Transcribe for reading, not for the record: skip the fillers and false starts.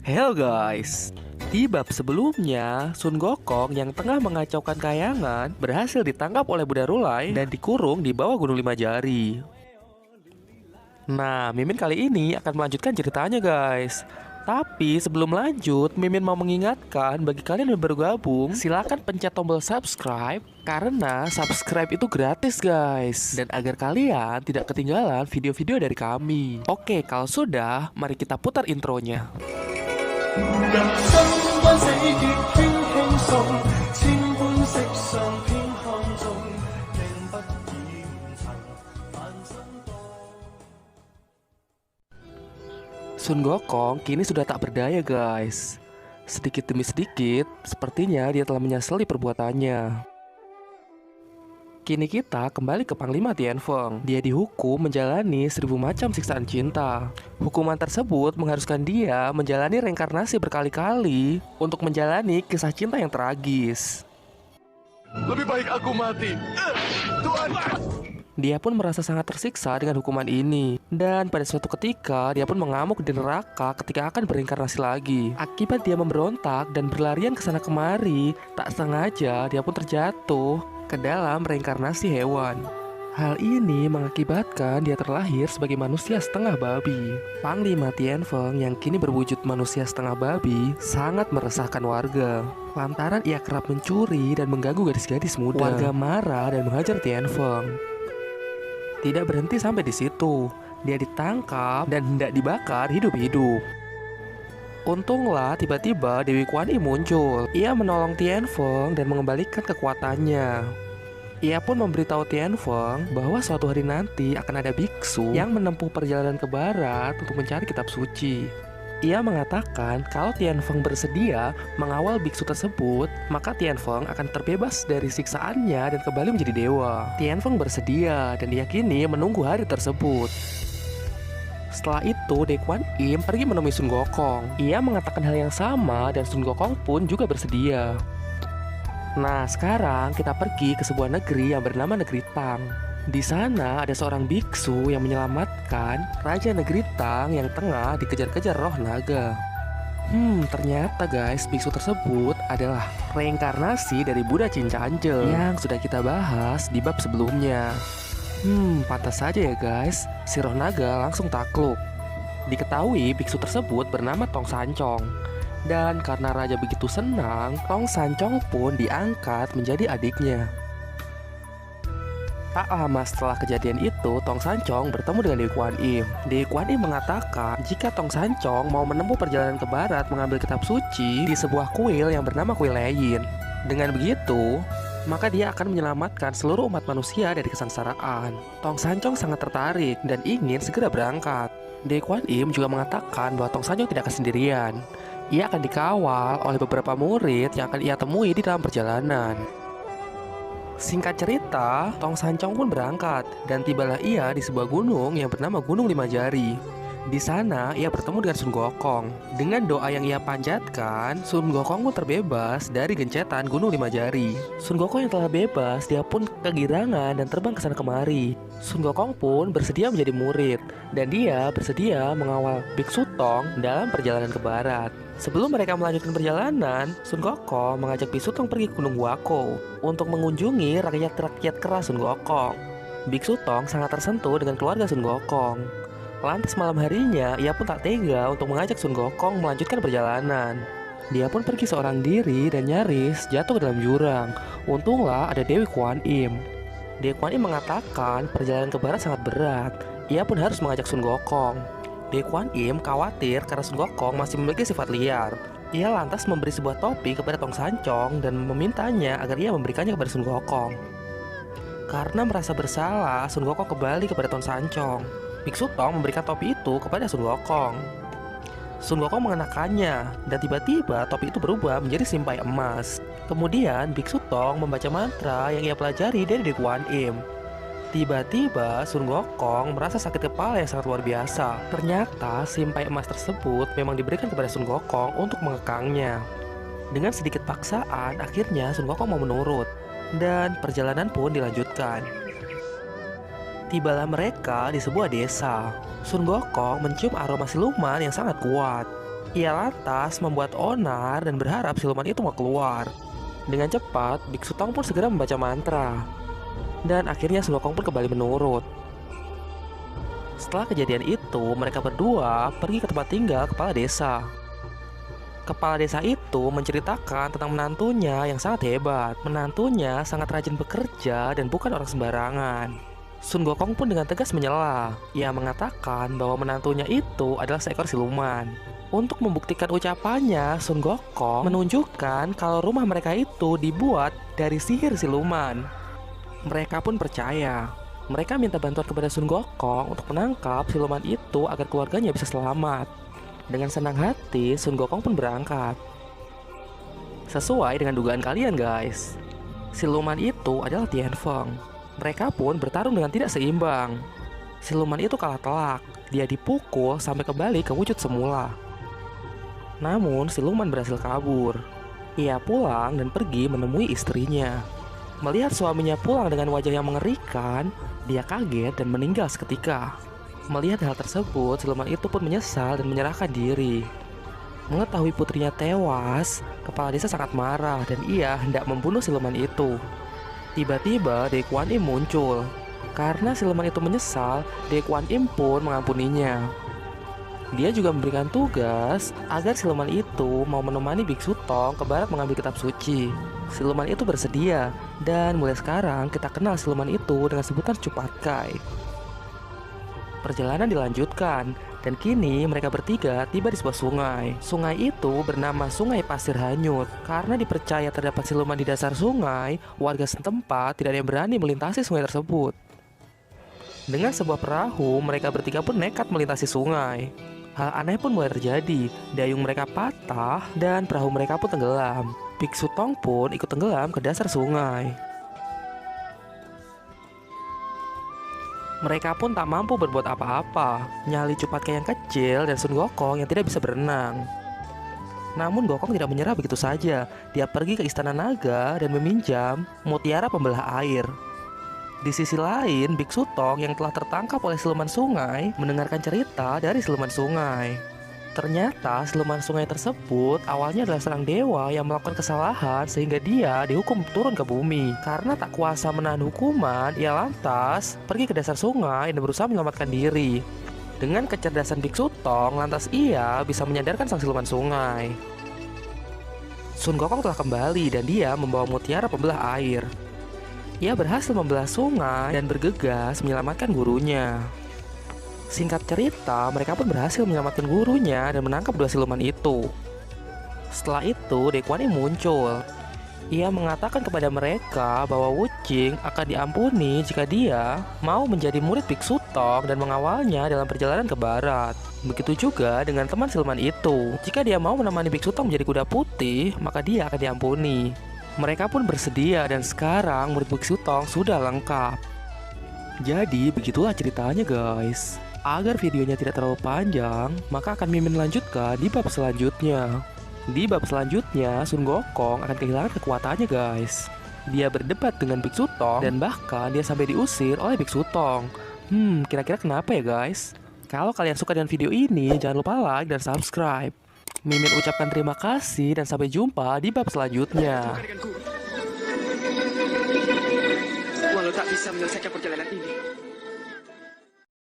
Hello guys, di bab sebelumnya, Sun Gokong yang tengah mengacaukan kayangan berhasil ditangkap oleh Buddha Rulai dan dikurung di bawah Gunung Lima Jari. Nah, Mimin kali ini akan melanjutkan ceritanya guys. Tapi sebelum lanjut, Mimin mau mengingatkan bagi kalian yang baru gabung, silakan pencet tombol subscribe karena subscribe itu gratis guys. Dan agar kalian tidak ketinggalan video-video dari kami. Oke, kalau sudah, mari kita putar intronya. 人生關死結傾輕送，千般色相偏看重，命不厭塵凡身多。 Sun Gokong kini sudah tak berdaya guys. Sedikit demi sedikit, sepertinya dia telah menyesali perbuatannya. Kini kita kembali ke Panglima Tianfeng. Dia dihukum menjalani 1000 macam siksaan cinta. Hukuman tersebut mengharuskan dia menjalani reinkarnasi berkali-kali untuk menjalani kisah cinta yang tragis. Lebih baik aku mati. Tuhan. Dia pun merasa sangat tersiksa dengan hukuman ini. Dan pada suatu ketika, dia pun mengamuk di neraka ketika akan berinkarnasi lagi. Akibat dia memberontak dan berlarian ke sana kemari, tak sengaja dia pun terjatuh ke dalam reinkarnasi hewan. Hal ini mengakibatkan dia terlahir sebagai manusia setengah babi. Panglima Tianfeng yang kini berwujud manusia setengah babi sangat meresahkan warga. Lantaran ia kerap mencuri dan mengganggu gadis-gadis muda. Warga marah dan menghajar Tianfeng. Tidak berhenti sampai di situ. Dia ditangkap dan hendak dibakar hidup-hidup. Untunglah tiba-tiba Dewi Kuan Yin muncul. Ia menolong Tianfeng dan mengembalikan kekuatannya. Ia pun memberitahu Tianfeng bahwa suatu hari nanti akan ada biksu yang menempuh perjalanan ke barat untuk mencari kitab suci. Ia mengatakan kalau Tianfeng bersedia mengawal biksu tersebut, maka Tianfeng akan terbebas dari siksaannya dan kembali menjadi dewa. Tianfeng bersedia dan diyakini menunggu hari tersebut. Setelah itu, Dewi Kuan Yin pergi menemui Sun Gokong. Ia mengatakan hal yang sama dan Sun Gokong pun juga bersedia. Nah, sekarang kita pergi ke sebuah negeri yang bernama Negeri Tang. Di sana ada seorang biksu yang menyelamatkan Raja Negeri Tang yang tengah dikejar-kejar roh naga. Ternyata guys, biksu tersebut adalah reinkarnasi dari Buddha Cincanjel yang sudah kita bahas di bab sebelumnya. Pantas saja ya guys, si roh naga langsung takluk. Diketahui biksu tersebut bernama Tong Sancong. Dan karena raja begitu senang, Tong Sancong pun diangkat menjadi adiknya. Tak lama setelah kejadian itu, Tong Sancong bertemu dengan Dewi Kuan Yin. Dewi Kuan Yin mengatakan jika Tong Sancong mau menempuh perjalanan ke barat mengambil kitab suci di sebuah kuil yang bernama Kuil Leyin. Dengan begitu, maka dia akan menyelamatkan seluruh umat manusia dari kesengsaraan. Tong Sancong sangat tertarik dan ingin segera berangkat. Dewi Kuan Yin juga mengatakan bahwa Tong Sancong tidak kesendirian. Ia akan dikawal oleh beberapa murid yang akan ia temui di dalam perjalanan. Singkat cerita, Tong Sancong pun berangkat dan tibalah ia di sebuah gunung yang bernama Gunung Lima Jari. Di sana ia bertemu dengan Sun Gokong. Dengan doa yang ia panjatkan, Sun Gokong pun terbebas dari gencetan Gunung Lima Jari. Sun Gokong yang telah bebas, dia pun kegirangan dan terbang ke sana kemari. Sun Gokong pun bersedia menjadi murid dan dia bersedia mengawal Biksu Tong dalam perjalanan ke barat. Sebelum mereka melanjutkan perjalanan, Sun Gokong mengajak Biksu Tong pergi ke Gunung Wako untuk mengunjungi rakyat-rakyat keras Sun Gokong. Biksu Tong sangat tersentuh dengan keluarga Sun Gokong. Lantas malam harinya, ia pun tak tega untuk mengajak Sun Gokong melanjutkan perjalanan. Dia pun pergi seorang diri dan nyaris jatuh ke dalam jurang. Untunglah ada Dewi Kuan Yin. Dewi Kuan Yin mengatakan perjalanan ke barat sangat berat. Ia pun harus mengajak Sun Gokong. Dewi Kuan Yin khawatir karena Sun Gokong masih memiliki sifat liar. Ia lantas memberi sebuah topi kepada Tong Sancong dan memintanya agar ia memberikannya kepada Sun Gokong. Karena merasa bersalah, Sun Gokong kembali kepada Tong Sancong. Biksu Tong memberikan topi itu kepada Sun Gokong. Sun Gokong mengenakannya dan tiba-tiba topi itu berubah menjadi simpai emas. Kemudian Biksu Tong membaca mantra yang ia pelajari dari Dewi Kuan Yin. Tiba-tiba Sun Gokong merasa sakit kepala yang sangat luar biasa. Ternyata simpai emas tersebut memang diberikan kepada Sun Gokong untuk mengekangnya. Dengan sedikit paksaan, akhirnya Sun Gokong mau menurut dan perjalanan pun dilanjutkan. Tibalah mereka di sebuah desa. Sun Gokong mencium aroma siluman yang sangat kuat. Ia lantas membuat onar dan berharap siluman itu mau keluar. Dengan cepat, Biksu Tong pun segera membaca mantra. Dan akhirnya Sun Gokong pun kembali menurut. Setelah kejadian itu, mereka berdua pergi ke tempat tinggal kepala desa. Kepala desa itu menceritakan tentang menantunya yang sangat hebat. Menantunya sangat rajin bekerja dan bukan orang sembarangan. Sun Gokong pun dengan tegas menyela. Ia mengatakan bahwa menantunya itu adalah seekor siluman. Untuk membuktikan ucapannya, Sun Gokong menunjukkan kalau rumah mereka itu dibuat dari sihir siluman. Mereka pun percaya. Mereka minta bantuan kepada Sun Gokong untuk menangkap siluman itu agar keluarganya bisa selamat. Dengan senang hati, Sun Gokong pun berangkat. Sesuai dengan dugaan kalian guys, siluman itu adalah Tian Feng. Mereka pun bertarung dengan tidak seimbang. Siluman itu kalah telak. Dia dipukul sampai kembali ke wujud semula. Namun siluman berhasil kabur. Ia pulang dan pergi menemui istrinya. Melihat suaminya pulang dengan wajah yang mengerikan, dia kaget dan meninggal seketika. Melihat hal tersebut, siluman itu pun menyesal dan menyerahkan diri. Mengetahui putrinya tewas, kepala desa sangat marah dan ia hendak membunuh siluman itu. Tiba-tiba Dai Kuan Im muncul. Karena siluman itu menyesal, Dai Kuan Im pun mengampuninya. Dia juga memberikan tugas agar siluman itu mau menemani Biksu Tong ke barat mengambil kitab suci. Siluman itu bersedia, dan mulai sekarang kita kenal siluman itu dengan sebutan Cupatkai. Perjalanan dilanjutkan, dan kini mereka bertiga tiba di sebuah sungai. Sungai itu bernama Sungai Pasir Hanyut. Karena dipercaya terdapat siluman di dasar sungai, warga setempat tidak ada yang berani melintasi sungai tersebut. Dengan sebuah perahu, mereka bertiga pun nekat melintasi sungai. Hal aneh pun mulai terjadi. Dayung mereka patah dan perahu mereka pun tenggelam. Biksu Tong pun ikut tenggelam ke dasar sungai. Mereka pun tak mampu berbuat apa-apa. Nyali Cupatkai yang kecil dan Sun Gokong yang tidak bisa berenang. Namun Gokong tidak menyerah begitu saja. Dia pergi ke istana naga dan meminjam mutiara pembelah air. Di sisi lain, Biksu Tong yang telah tertangkap oleh siluman sungai mendengarkan cerita dari siluman sungai. Ternyata siluman sungai tersebut awalnya adalah seorang dewa yang melakukan kesalahan sehingga dia dihukum turun ke bumi. Karena tak kuasa menahan hukuman, ia lantas pergi ke dasar sungai dan berusaha menyelamatkan diri. Dengan kecerdasan Biksu Tong, lantas ia bisa menyadarkan sang siluman sungai. Sun Gokong telah kembali dan dia membawa mutiara pembelah air. Ia berhasil membelah sungai dan bergegas menyelamatkan gurunya. Singkat cerita, mereka pun berhasil menyelamatkan gurunya dan menangkap dua siluman itu. Setelah itu, Dai Kuan Im muncul. Ia mengatakan kepada mereka bahwa Wu Jing akan diampuni jika dia mau menjadi murid Biksu Tong dan mengawalnya dalam perjalanan ke barat. Begitu juga dengan teman siluman itu. Jika dia mau menemani Biksu Tong menjadi kuda putih, maka dia akan diampuni. Mereka pun bersedia dan sekarang murid Biksu Tong sudah lengkap. Jadi begitulah ceritanya guys. Agar videonya tidak terlalu panjang, maka akan Mimin lanjutkan di bab selanjutnya. Di bab selanjutnya, Sun Gokong akan kehilangan kekuatannya guys. Dia berdebat dengan Biksu Tong dan bahkan dia sampai diusir oleh Biksu Tong. Kira-kira kenapa ya guys? Kalau kalian suka dengan video ini, jangan lupa like dan subscribe. Mimin ucapkan terima kasih dan sampai jumpa di bab selanjutnya. Walau tak bisa menyelesaikan perjalanan ini,